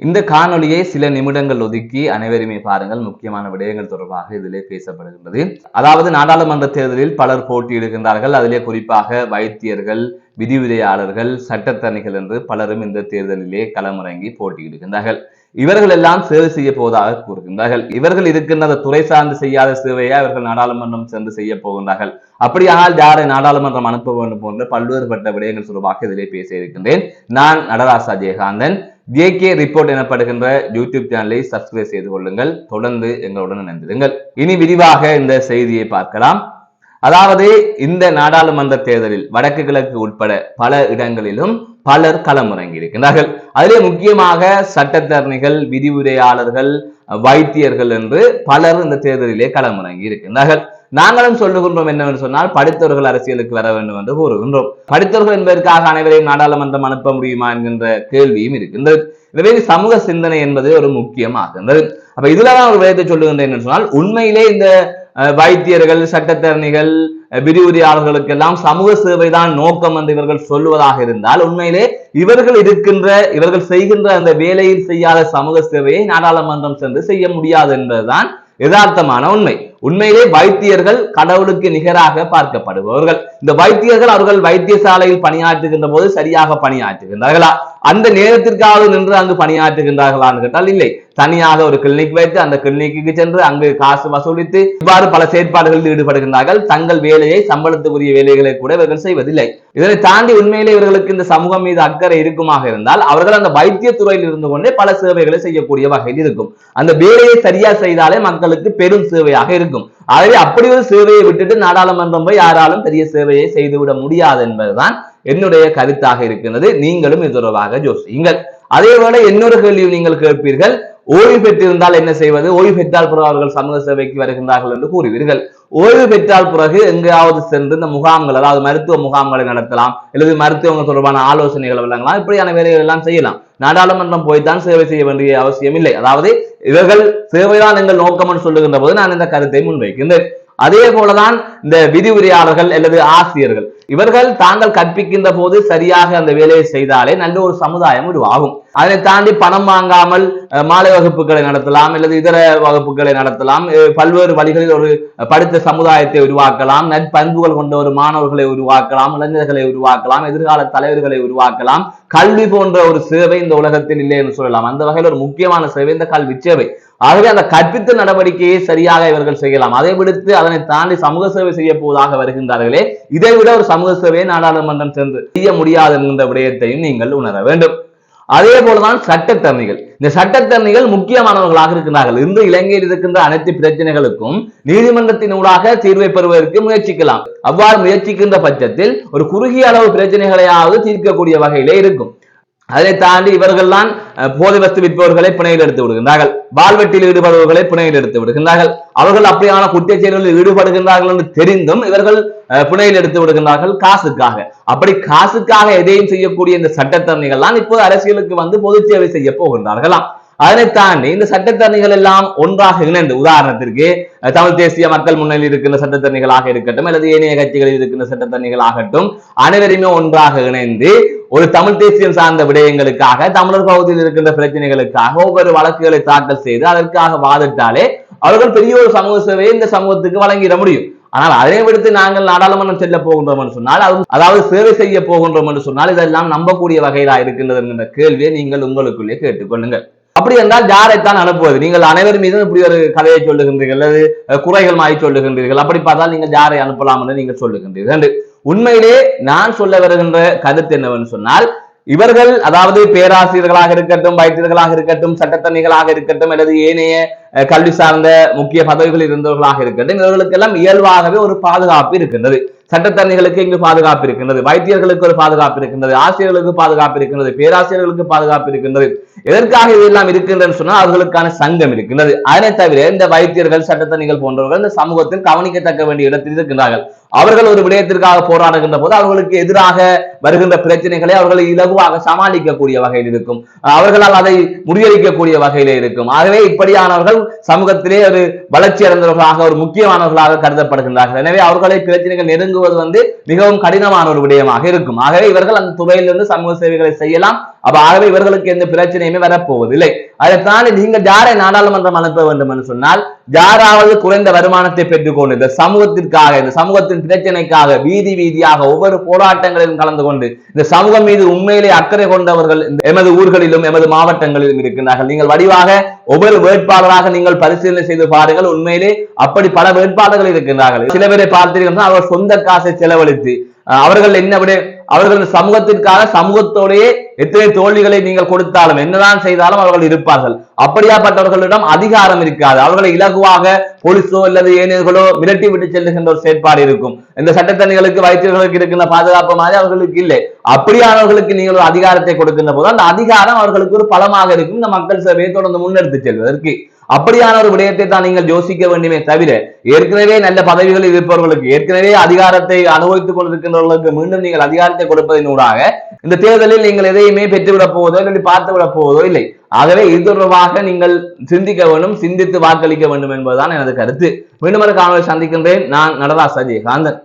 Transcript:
இந்த காணொலியை சில நிமிடங்கள் ஒதுக்கி அனைவருமே பாருங்கள். முக்கியமான விடயங்கள் தொடர்பாக இதிலே பேசப்படுகின்றது. அதாவது நாடாளுமன்ற தேர்தலில் பலர் போட்டியிடுகின்றார்கள். அதிலே குறிப்பாக வைத்தியர்கள், விதிவிதையாளர்கள், சட்டத்தரணிகள் என்று பலரும் இந்த தேர்தலிலே களமிறங்கி போட்டியிடுகின்றார்கள். இவர்கள் எல்லாம் சேவை செய்ய போவதாக கூறுகின்றார்கள். இவர்கள் இருக்கின்ற துறை சார்ந்து செய்யாத சேவையை அவர்கள் நாடாளுமன்றம் சென்று செய்ய போகின்றார்கள். அப்படியானால் யாரை நாடாளுமன்றம் அனுப்ப வேண்டும் போன்ற பல்வேறுபட்ட விடயங்கள் தொடர்பாக இதிலே பேச இருக்கின்றேன். நான் நடராசா ஜெயகாந்தன். ஜேகே ரிப்போர்ட் எனப்படுகின்ற யூடியூப் சேனலை சப்ஸ்கிரைப் செய்து கொள்ளுங்கள். தொடர்ந்து எங்களுடன் இணைந்திருங்கள். இனி விரிவாக இந்த செய்தியை பார்க்கலாம். அதாவது இந்த நாடாளுமன்ற தேர்தலில் வடக்கு கிழக்கு உட்பட பல இடங்களிலும் பலர் களமிறங்கி இருக்கின்றார்கள். அதிலே முக்கியமாக சட்டத்தரணிகள், விதிவுரையாளர்கள், வைத்தியர்கள் என்று பலர் இந்த தேர்தலிலே களமிறங்கி இருக்கின்றார்கள். நாங்களும் சொல்லுகின்றோம் என்னவென்று சொன்னால், படித்தவர்கள் அரசியலுக்கு வர வேண்டும் என்று கூறுகின்றோம். படித்தவர்கள் என்பதற்காக அனைவரையும் நாடாளுமன்றம் அனுப்ப முடியுமா என்கின்ற கேள்வியும் இருக்கின்றது. எனவே சமூக சிந்தனை என்பது ஒரு முக்கியமாகின்றது. அப்ப இதுலதான் ஒரு விடயத்தை சொல்லுகின்றேன் என்று சொன்னால், உண்மையிலே இந்த வைத்தியர்கள், சட்டத்தரணிகள், விரிவுரையாளர்களுக்கெல்லாம் சமூக சேவைதான் நோக்கம் என்று இவர்கள் சொல்லுவதாக இருந்தால், உண்மையிலே இவர்கள் செய்கின்ற அந்த வேலையில் செய்யாத சமூக சேவையை நாடாளுமன்றம் சென்று செய்ய முடியாது என்பதுதான் யதார்த்தமான உண்மை. உண்மையிலே வைத்தியர்கள் கடவுளுக்கு நிகராக பார்க்கப்படுபவர்கள். இந்த வைத்தியர்கள் அவர்கள் வைத்தியசாலையில் பணியாற்றுகின்ற போது சரியாக பணியாற்றுகின்றார்களா? அந்த நேரத்திற்காக நின்று அங்கு பணியாற்றுகின்றார்களான்னு கேட்டால் இல்லை. தனியாக ஒரு கிளினிக் வைத்து அந்த கிளினிக்கு சென்று அங்கு காசு வசூலித்து இவ்வாறு பல செயற்பாடுகளில் ஈடுபடுகின்றார்கள். தங்கள் வேலையை, சம்பளத்துக்குரிய வேலைகளை கூட இவர்கள் செய்வதில்லை. இதனை தாண்டி உண்மையிலே இவர்களுக்கு இந்த சமூகம் மீது அக்கறை இருக்குமாக இருந்தால் அவர்கள் அந்த வைத்திய துறையில் இருந்து கொண்டே பல சேவைகளை செய்யக்கூடிய வகையில் இருக்கும். அந்த வேலையை சரியா செய்தாலே மக்களுக்கு பெரும் சேவையாக இருக்கும். ஆகவே அப்படி ஒரு சேவையை விட்டுட்டு நாடாளுமன்றம் போய் யாராலும் பெரிய சேவையை செய்துவிட முடியாது என்பதுதான் என்னுடைய கருத்தாக இருக்கின்றது. நீங்களும் இது தொடர்பாக யோசியுங்கள். அதேபோல இன்னொரு கேள்வியும் நீங்கள் கேட்பீர்கள், ஓய்வு பெற்றிருந்தால் என்ன செய்வது? ஓய்வு பெற்றால் பிறகு அவர்கள் சமூக சேவைக்கு வருகின்றார்கள் என்று கூறுவீர்கள். ஓய்வு பெற்றால் பிறகு எங்காவது சென்று இந்த முகாம்கள், அதாவது மருத்துவ முகாம்களை நடத்தலாம், அல்லது மருத்துவங்கள் தொடர்பான ஆலோசனைகளை வழங்கலாம். இப்படியான வேலைகள் எல்லாம் செய்யலாம். நாடாளுமன்றம் போய்தான் சேவை செய்ய வேண்டிய அவசியம் இல்லை. அதாவது இவர்கள் சேவைதான் எங்கள் நோக்கம் என்று சொல்லுகின்ற போது நான் இந்த கருத்தை முன்வைக்கின்றேன். அதே போலதான் இந்த விதிவுரையாளர்கள் அல்லது ஆசிரியர்கள், இவர்கள் தாங்கள் கற்பிக்கின்ற போது சரியாக அந்த வேலையை செய்தாலே நல்ல ஒரு சமுதாயம் உருவாகும். அதனை தாண்டி பணம் வாங்காமல் மாலை வகுப்புகளை நடத்தலாம், அல்லது இதர வகுப்புகளை நடத்தலாம். பல்வேறு வழிகளில் ஒரு படித்த சமுதாயத்தை உருவாக்கலாம், நற்பண்புகள் கொண்ட ஒரு மாணவர்களை உருவாக்கலாம், இளைஞர்களை உருவாக்கலாம், எதிர்கால தலைவர்களை உருவாக்கலாம். கல்வி போன்ற ஒரு சேவை இந்த உலகத்தில் இல்லை என்று சொல்லலாம். அந்த வகையில் ஒரு முக்கியமான சேவை இந்த கல்வி சேவை. ஆகவே அந்த கற்பித்தல் நடவடிக்கையை சரியாக இவர்கள் செய்யலாம். அதை விடுத்து அதனை தாண்டி சமூக சேவை செய்ய போவதாக வருகின்றார்களே, இதை விட ஒரு சமூக சேவையை நாடாளுமன்றம் சென்று செய்ய முடியாது என்கின்ற விடயத்தையும் நீங்கள் உணர வேண்டும். அதே போலதான் சட்டத்தரணிகள். இந்த சட்டத்தரணிகள் முக்கியமானவர்களாக இருக்கிறார்கள். இன்று இலங்கையில் இருக்கின்ற அனைத்து பிரச்சனைகளுக்கும் நீதிமன்றத்தின் ஊடாக தீர்வை பெறுவதற்கு முயற்சிக்கலாம். அவ்வாறு முயற்சிக்கின்ற பட்சத்தில் ஒரு குறுகிய அளவு பிரச்சனைகளையாவது தீர்க்கக்கூடிய வகையிலே இருக்கும். அதை தாண்டி இவர்கள்தான் போதை வஸ்து விற்பவர்களை பிணையில் எடுத்து விடுகின்றார்கள், வாழ்வெட்டில் ஈடுபடுபவர்களை பிணையில் எடுத்து விடுகின்றார்கள். அவர்கள் அப்படியான குற்றச் செயல்களில் ஈடுபடுகின்றார்கள் என்று தெரிந்தும் இவர்கள் பிணையில் எடுத்து விடுகின்றார்கள் காசுக்காக. அப்படி காசுக்காக எதையும் செய்யக்கூடிய இந்த சட்டத்தரணிகள் தான் இப்போது அரசியலுக்கு வந்து பொது சேவை செய்ய போகின்றார்களாம். அதனை தாண்டி இந்த சட்டத்தரணிகள் எல்லாம் ஒன்றாக இணைந்து, உதாரணத்திற்கு தமிழ் தேசிய மக்கள் முன்னணியில் இருக்கின்ற சட்டத்தரணிகளாக இருக்கட்டும், அல்லது ஏனைய கட்சிகளில் இருக்கின்ற சட்டத்தரணிகள் ஆகட்டும், அனைவருமே ஒன்றாக இணைந்து ஒரு தமிழ் தேசியம் சார்ந்த விடயங்களுக்காக, தமிழர் பகுதியில் இருக்கின்ற பிரச்சனைகளுக்காக ஒவ்வொரு வழக்குகளை தாக்கல் செய்து அதற்காக வாதிட்டாலே அவர்கள் பெரிய ஒரு சமூக சேவையை இந்த சமூகத்துக்கு வழங்கிட முடியும். ஆனால் அதனை விடுத்து நாங்கள் நாடாளுமன்றம் செல்ல போகின்றோம் என்று சொன்னால், அதாவது சேவை செய்ய போகின்றோம் என்று சொன்னால், இதெல்லாம் நம்பக்கூடிய வகையிலா இருக்கின்றது என்கின்ற கேள்வியை நீங்கள் உங்களுக்குள்ளே கேட்டுக்கொள்ளுங்கள். அப்படி என்றால் யாரைத்தான் அனுப்புவது? நீங்கள் அனைவர் மீதும் இப்படி ஒரு கதையை சொல்லுகின்றீர்கள், அல்லது குறைகள் மாறி சொல்லுகின்றீர்கள். அப்படி பார்த்தால் நீங்கள் யாரை அனுப்பலாம் என்று நீங்கள் சொல்லுகின்றீர்கள். உண்மையிலே நான் சொல்ல வருகின்ற கருத்து என்னவென்று சொன்னால், இவர்கள், அதாவது பேராசிரியர்களாக இருக்கட்டும், வைத்தியர்களாக இருக்கட்டும், சட்டத்தரணிகளாக இருக்கட்டும், அல்லது ஏனைய கல்வி சார்ந்த முக்கிய பதவிகளில் இருந்தவர்களாக இருக்கட்டும், இவர்களுக்கெல்லாம் இயல்பாகவே ஒரு பாதுகாப்பு இருக்கின்றது. சட்டத்தரணிகளுக்கு இங்கு பாதுகாப்பு இருக்கின்றது, வைத்தியர்களுக்கு ஒரு பாதுகாப்பு இருக்கின்றது, ஆசிரியர்களுக்கு பாதுகாப்பு இருக்கின்றது, பேராசிரியர்களுக்கு பாதுகாப்பு இருக்கின்றது. எதற்காக இதெல்லாம் இருக்கின்றன சொன்னால் அவர்களுக்கான சங்கம் இருக்கின்றது. அதனை தவிர இந்த வைத்தியர்கள், சட்டத்தரணிகள் போன்றவர்கள் இந்த சமூகத்தில் கவனிக்கத்தக்க வேண்டிய இடத்தில் இருக்கின்றார்கள். அவர்கள் ஒரு விடயத்திற்காக போராடுகின்ற போது அவர்களுக்கு எதிராக வருகின்ற பிரச்சனைகளை அவர்கள் இலகுவாக சமாளிக்கக்கூடிய வகையில் இருக்கும், அவர்களால் அதை முறியடிக்கக்கூடிய வகையிலே இருக்கும். ஆகவே இப்படியானவர்கள் சமூகத்திலே ஒரு வளர்ச்சி அடைந்தவர்களாக, ஒரு முக்கியமானவர்களாக கருதப்படுகின்றார்கள். எனவே அவர்களை பிரச்சனைகள் நெருங்குவது மிகவும் கடினமான ஒரு விடயமாக இருக்கும். ஆகவே இவர்கள் அந்த துறையிலிருந்து சமூக சேவைகளை செய்யலாம், அப்ப ஆகவே இவர்களுக்கு எந்த பிரச்சனையுமே வரப்போவதில்லை. அதை தாண்டி நீங்கள் யாரை நாடாளுமன்றம் அனுப்ப வேண்டும் என்று சொன்னால், யாராவது குறைந்த வருமானத்தை பெற்றுக்கொண்டு இந்த சமூகத்திற்காக, இந்த சமூகத்தின் பிரச்சனைக்காக வீதி வீதியாக ஒவ்வொரு போராட்டங்களிலும் கலந்து கொண்டு இந்த சமூகம் மீது உண்மையிலே அக்கறை கொண்டவர்கள் எமது ஊர்களிலும் எமது மாவட்டங்களிலும் இருக்கின்றார்கள். நீங்கள் வடிவாக ஒவ்வொரு வேட்பாளராக நீங்கள் பரிசீலனை செய்து பாருங்கள். உண்மையிலே அப்படி பல வேட்பாளர்கள் இருக்கின்றார்கள். சில பேரை பார்த்தீர்கள் அவர் சொந்த காசை செலவழித்து அவர்கள் என்ன விட அவர்கள் சமூகத்திற்காக சமூகத்தோடையே எத்தனை தோல்விகளை நீங்கள் கொடுத்தாலும் என்னதான் செய்தாலும் அவர்கள் இருப்பார்கள். அப்படியாப்பட்டவர்களிடம் அதிகாரம் இருக்காது. அவர்களை இலகுவாக போலீஸோ அல்லது ஏனையர்களோ மிரட்டி விட்டு செல்லுகின்ற ஒரு செயற்பாடு இருக்கும். இந்த சட்டத்தணிகளுக்கு வைத்தியர்களுக்கு இருக்கின்ற பாதுகாப்பு மாதிரி அவர்களுக்கு இல்லை. அப்படியானவர்களுக்கு நீங்கள் ஒரு அதிகாரத்தை கொடுக்கின்ற போது அந்த அதிகாரம் அவர்களுக்கு ஒரு பலமாக இருக்கும் இந்த மக்கள் சேவையை தொடர்ந்து முன்னெடுத்து செல்வதற்கு. அப்படியான ஒரு விடயத்தை தான் நீங்கள் யோசிக்க வேண்டுமே தவிர, ஏற்கனவே நல்ல பதவிகளில் இருப்பவர்களுக்கு, ஏற்கனவே அதிகாரத்தை அனுபவித்துக் கொண்டிருக்கின்றவர்களுக்கு மீண்டும் நீங்கள் அதிகாரத்தை கொடுப்பதன் ஊடாக இந்த தேர்தலில் நீங்கள் எதையுமே பெற்றுவிடப் போவதோ இல்லை பார்த்துவிடப் போவதோ இல்லை. ஆகவே இது தொடர்பாக நீங்கள் சிந்திக்க வேண்டும், சிந்தித்து வாக்களிக்க வேண்டும் என்பதுதான் எனது கருத்து. மீண்டும் ஒரு காணொலி சந்திக்கின்றேன். நான் நடராஜ் அஜயகாந்தன்.